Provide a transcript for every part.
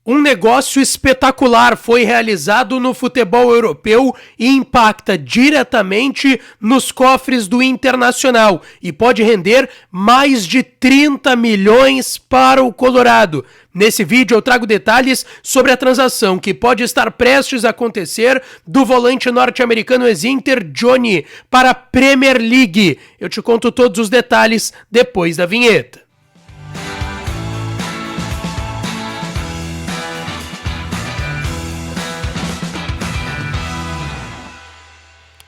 Um negócio espetacular foi realizado no futebol europeu e impacta diretamente nos cofres do Internacional e pode render mais de 30 milhões para o Colorado. Nesse vídeo eu trago detalhes sobre a transação que pode estar prestes a acontecer do volante norte-americano ex-Inter Johnny para a Premier League. Eu te conto todos os detalhes depois da vinheta.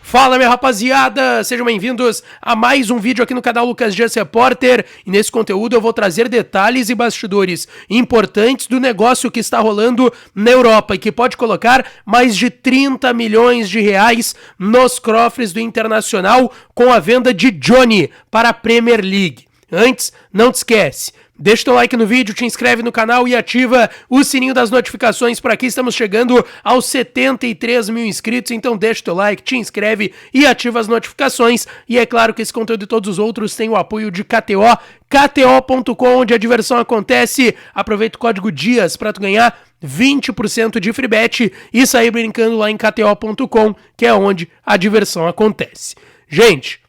Fala, minha rapaziada, sejam bem-vindos a mais um vídeo aqui no canal Lucas Dias Repórter, e nesse conteúdo eu vou trazer detalhes e bastidores importantes do negócio que está rolando na Europa e que pode colocar mais de 30 milhões de reais nos cofres do Internacional com a venda de Johnny para a Premier League. Antes, não te esquece, deixa o teu like no vídeo, te inscreve no canal e ativa o sininho das notificações. Por aqui estamos chegando aos 73 mil inscritos, então deixa o teu like, te inscreve e ativa as notificações. E é claro que esse conteúdo e todos os outros têm o apoio de KTO, KTO.com, onde a diversão acontece. Aproveita o código DIAS para tu ganhar 20% de free bet e sair brincando lá em KTO.com, que é onde a diversão acontece. Gente,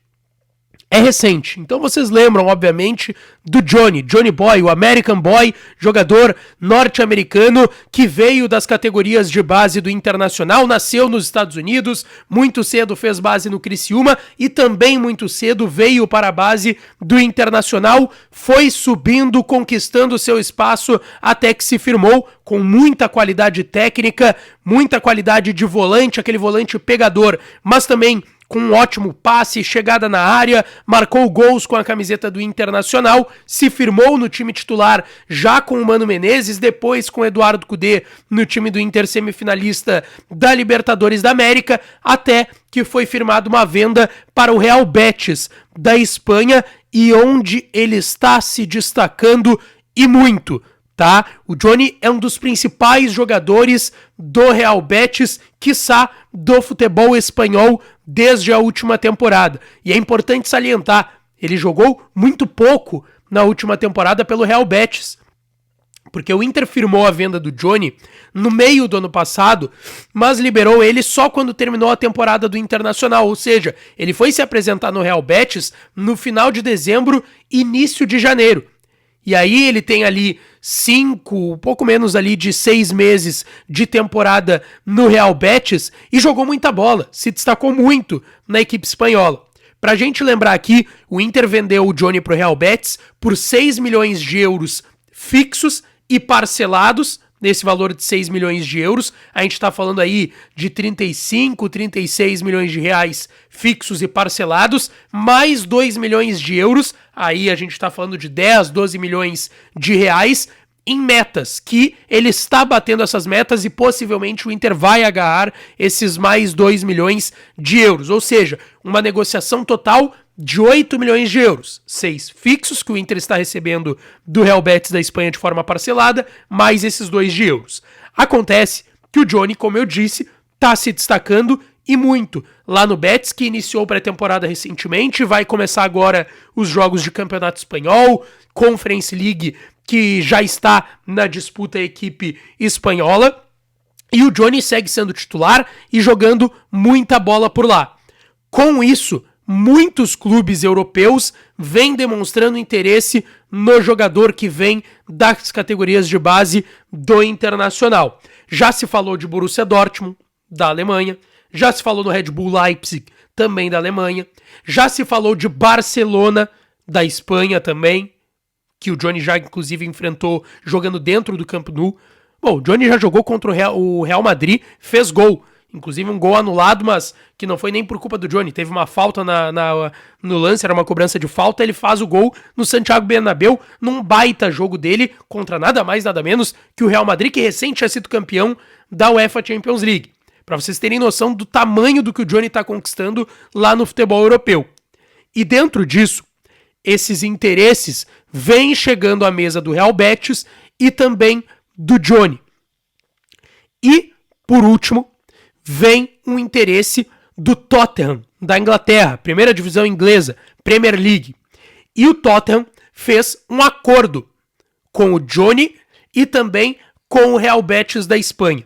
é recente, então vocês lembram, obviamente, do Johnny Boy, o American Boy, jogador norte-americano que veio das categorias de base do Internacional, nasceu nos Estados Unidos, muito cedo fez base no Criciúma e também muito cedo veio para a base do Internacional, foi subindo, conquistando seu espaço até que se firmou com muita qualidade técnica, muita qualidade de volante, aquele volante pegador, mas também com um ótimo passe, chegada na área, marcou gols com a camiseta do Internacional, se firmou no time titular já com o Mano Menezes, depois com o Eduardo Cudê no time do Inter semifinalista da Libertadores da América, até que foi firmada uma venda para o Real Betis da Espanha e onde ele está se destacando e muito. Tá? O Johnny é um dos principais jogadores do Real Betis, quiçá do futebol espanhol desde a última temporada. E é importante salientar, ele jogou muito pouco na última temporada pelo Real Betis, porque o Inter firmou a venda do Johnny no meio do ano passado, mas liberou ele só quando terminou a temporada do Internacional, ou seja, ele foi se apresentar no Real Betis no final de dezembro, início de janeiro. E aí ele tem ali pouco menos ali de 6 meses de temporada no Real Betis e jogou muita bola, se destacou muito na equipe espanhola. Pra gente lembrar aqui, o Inter vendeu o Johnny pro Real Betis por 6 milhões de euros fixos e parcelados, nesse valor de 6 milhões de euros, a gente tá falando aí de 35, 36 milhões de reais fixos e parcelados, mais 2 milhões de euros, aí a gente tá falando de 10, 12 milhões de reais em metas, que ele está batendo essas metas e possivelmente o Inter vai agarrar esses mais 2 milhões de euros, ou seja, uma negociação total de 8 milhões de euros, 6 fixos que o Inter está recebendo do Real Betis da Espanha de forma parcelada, mais esses 2 de euros. Acontece que o Johnny, como eu disse, está se destacando e muito lá no Betis, que iniciou pré-temporada recentemente, vai começar agora os jogos de Campeonato Espanhol, Conference League, que já está na disputa a equipe espanhola, e o Johnny segue sendo titular e jogando muita bola por lá. Com isso, muitos clubes europeus vêm demonstrando interesse no jogador que vem das categorias de base do Internacional. Já se falou de Borussia Dortmund, da Alemanha, já se falou do Red Bull Leipzig, também da Alemanha, já se falou de Barcelona, da Espanha também, que o Johnny já inclusive enfrentou jogando dentro do Camp Nou. Bom, o Johnny já jogou contra o Real Madrid, fez gol, inclusive um gol anulado, mas que não foi nem por culpa do Johnny, teve uma falta no lance, era uma cobrança de falta, ele faz o gol no Santiago Bernabéu, num baita jogo dele, contra nada mais, nada menos que o Real Madrid, que recém tinha sido campeão da UEFA Champions League. Para vocês terem noção do tamanho do que o Johnny está conquistando lá no futebol europeu. E dentro disso, esses interesses vêm chegando à mesa do Real Betis e também do Johnny. E, por último, vem um interesse do Tottenham, da Inglaterra, primeira divisão inglesa, Premier League. E o Tottenham fez um acordo com o Johnny e também com o Real Betis da Espanha.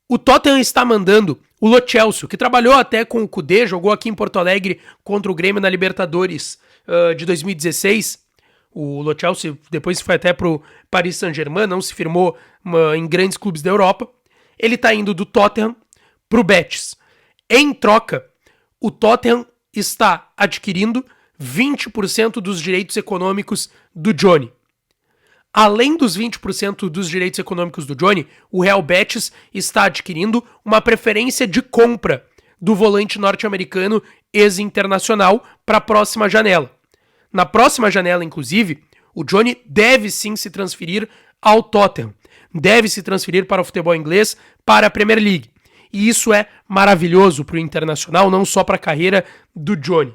O Tottenham está mandando o Lo Celso, que trabalhou até com o Kudê, jogou aqui em Porto Alegre contra o Grêmio na Libertadores de 2016. O Lo Celso depois foi até pro Paris Saint-Germain, não se firmou em grandes clubes da Europa. Ele está indo do Tottenham pro Betis. Em troca, o Tottenham está adquirindo 20% dos direitos econômicos do Johnny. Além dos 20% dos direitos econômicos do Johnny, o Real Betis está adquirindo uma preferência de compra do volante norte-americano ex-internacional para a próxima janela. Na próxima janela, inclusive, o Johnny deve sim se transferir ao Tottenham. Deve se transferir para o futebol inglês, para a Premier League. E isso é maravilhoso para o Internacional, não só para a carreira do Johnny.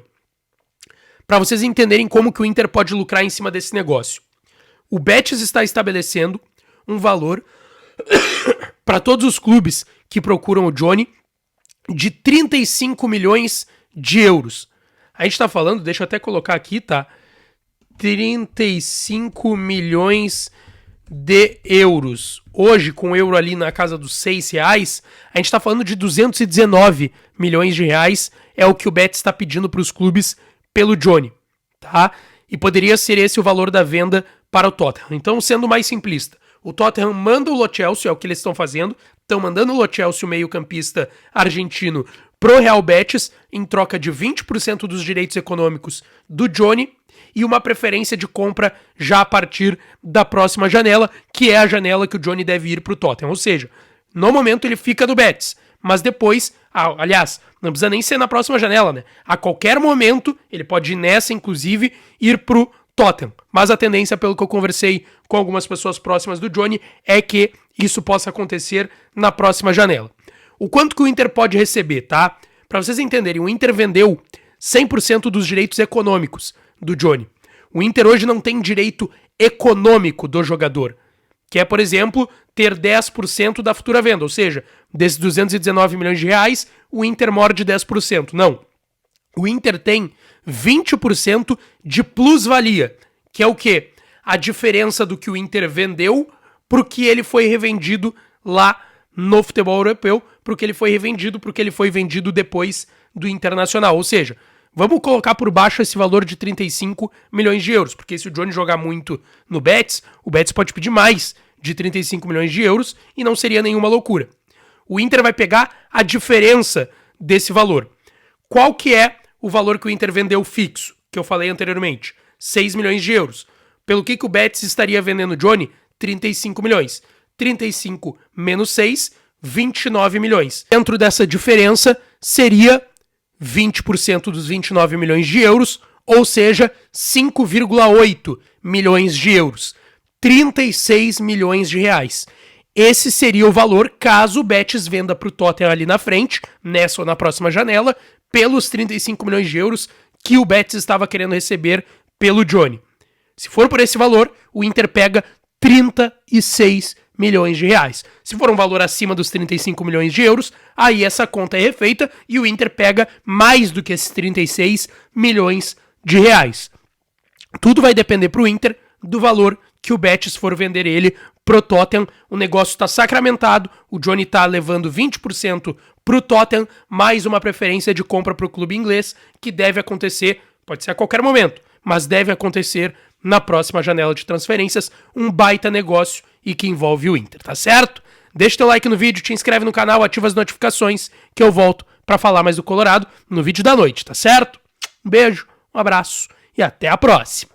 Para vocês entenderem como que o Inter pode lucrar em cima desse negócio. O Betis está estabelecendo um valor para todos os clubes que procuram o Johnny de 35 milhões de euros. A gente está falando, deixa eu até colocar aqui, tá? 35 milhões de euros. Hoje, com o euro ali na casa dos R$6, a gente está falando de 219 milhões de reais, é o que o Betis está pedindo para os clubes pelo Johnny, tá? E poderia ser esse o valor da venda para o Tottenham. Então, sendo mais simplista, o Tottenham manda o Lo Celso, é o que eles estão fazendo, estão mandando o Lo Celso, o meio-campista argentino, pro Real Betis, em troca de 20% dos direitos econômicos do Johnny e uma preferência de compra já a partir da próxima janela, que é a janela que o Johnny deve ir pro Tottenham. Ou seja, no momento ele fica no Betis, mas depois, aliás, não precisa nem ser na próxima janela, né? A qualquer momento, ele pode ir nessa, inclusive, ir pro Tottenham. Mas a tendência, pelo que eu conversei com algumas pessoas próximas do Johnny, é que isso possa acontecer na próxima janela. O quanto que o Inter pode receber, tá? Para vocês entenderem, o Inter vendeu 100% dos direitos econômicos do Johnny. O Inter hoje não tem direito econômico do jogador, que é, por exemplo, ter 10% da futura venda, ou seja, desses 219 milhões de reais, o Inter morde 10%. Não. O Inter tem 20% de plusvalia, que é o quê? A diferença do que o Inter vendeu pro que ele foi revendido lá no futebol europeu, pro que ele foi vendido depois do Internacional. Ou seja, vamos colocar por baixo esse valor de 35 milhões de euros, porque se o Johnny jogar muito no Betis, o Betis pode pedir mais de 35 milhões de euros e não seria nenhuma loucura. O Inter vai pegar a diferença desse valor. Qual que é o valor que o Inter vendeu fixo, que eu falei anteriormente? 6 milhões de euros. Pelo que o Betis estaria vendendo o Johnny? 35 milhões. 35 menos 6, 29 milhões. Dentro dessa diferença, seria 20% dos 29 milhões de euros, ou seja, 5,8 milhões de euros. 36 milhões de reais. Esse seria o valor caso o Betis venda para o Tottenham ali na frente, nessa ou na próxima janela, pelos 35 milhões de euros que o Betis estava querendo receber pelo Johnny. Se for por esse valor, o Inter pega 36 milhões de reais. Se for um valor acima dos 35 milhões de euros, aí essa conta é refeita e o Inter pega mais do que esses 36 milhões de reais. Tudo vai depender pro Inter do valor que o Betis for vender ele pro Tottenham. O negócio está sacramentado, o Johnny tá levando 20% pro Tottenham, mais uma preferência de compra pro clube inglês, que deve acontecer, pode ser a qualquer momento, mas deve acontecer na próxima janela de transferências, um baita negócio e que envolve o Inter, tá certo? Deixa teu like no vídeo, te inscreve no canal, ativa as notificações, que eu volto pra falar mais do Colorado no vídeo da noite, tá certo? Um beijo, um abraço e até a próxima!